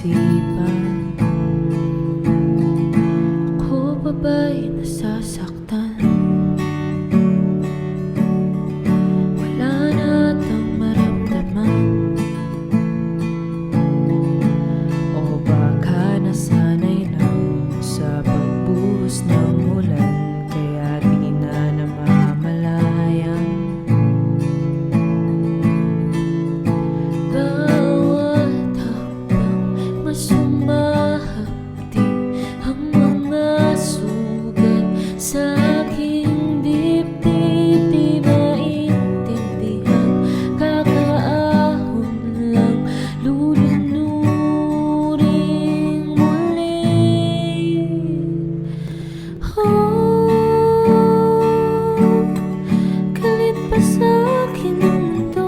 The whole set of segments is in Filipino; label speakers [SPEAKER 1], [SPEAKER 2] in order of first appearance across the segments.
[SPEAKER 1] isipan. Ako pa ba'y nasasaktan? Wala na atang maramdaman. O baka nasanay lang sa pagbuhos ng ulan, kaya di na namamalayan. Bawat hakbang masumahapdi ang mga sugat sa aking dibdib. Di maintindihan, kakaahon lang, lulunuring muli. Galit pa sa akin ang mundo.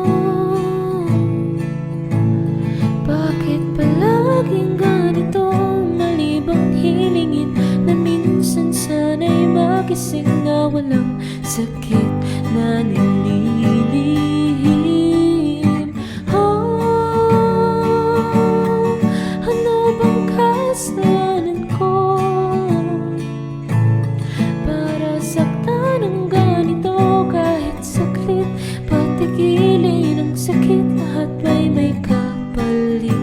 [SPEAKER 1] Bakit palaging ganito? Mali bang hilingin na minsan sana'y magising na walang sakit na nililihim? Ano bang kasalanan ko para saktan ng ganito? Kahit saklit, patigilin ang sakit. Lahat ba'y may kapalit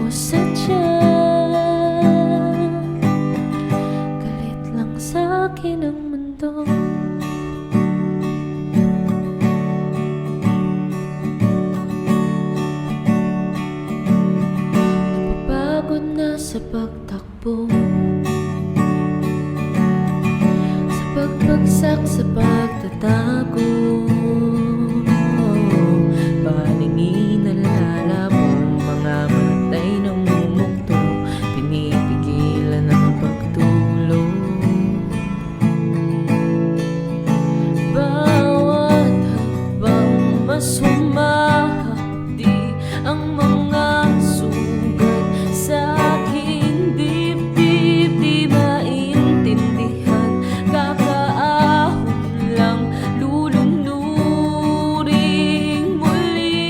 [SPEAKER 1] o sadya? Galit lang sa'kin ang mundo. Napapagod na sa pagtakbo, sa pagbagsak, sa pagtatago. Paningin na lalabong, mga matay na mumugto, pinipigilan ang pagtulog. Bawat hakbang masumahapdi ang mga sugat sa aking dibdib. Di maintindihan, kakaahon lang, lulunuring muli.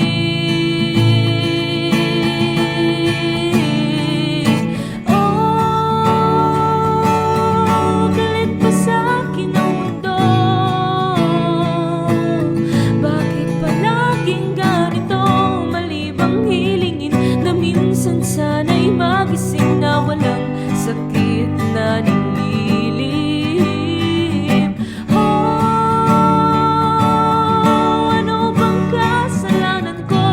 [SPEAKER 1] Galit pa sa akin ang mundo. Bakit palaging ganito? Mali bang hilingin na minsan sana'y magising na walang sakit na nililihim? Ano bang kasalanan ko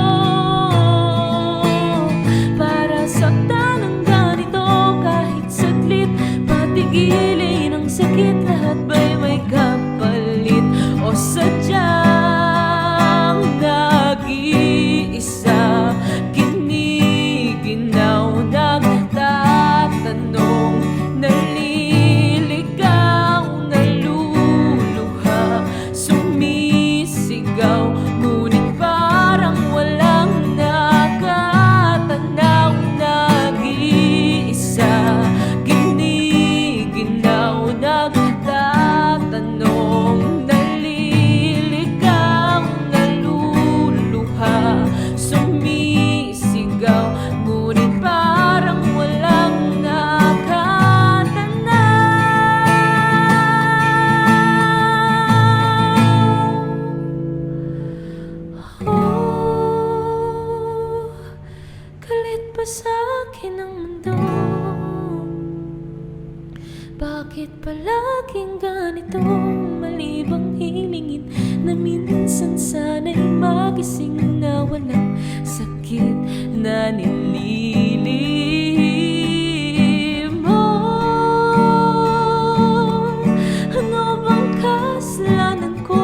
[SPEAKER 1] para saktan ng ganito? Kahit saglit, patigilin ang sakit. Lahat ba'y may kapalit o sadyang nag-iisa? Giniginaw, nagtatanong, naliligaw, naluluha, sumisigaw, ngunit parang walang nakatanaw. Nag-iisa, giniginaw, nagtatanong, naliligaw, naluluha, sumisigaw, ngunit parang walang nakatanaw. Galit pa sa akin ang mundo. Bakit palaging ganito? Mali bang hilingin na minsan sana'y magising na walang sakit na nililihim? Ano bang kasalanan ko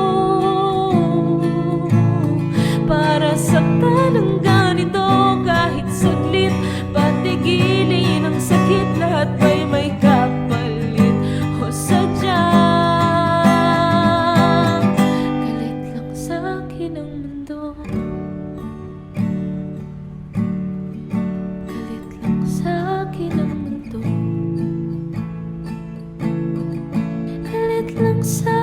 [SPEAKER 1] para saktan ng ganito? Kahit saglit, patigilin ang sakit. Lahat ba'y may kapalit o sadyang galit lang sa'kin ang mundo? Galit lang sa'kin ang mundo. Galit lang sa'kin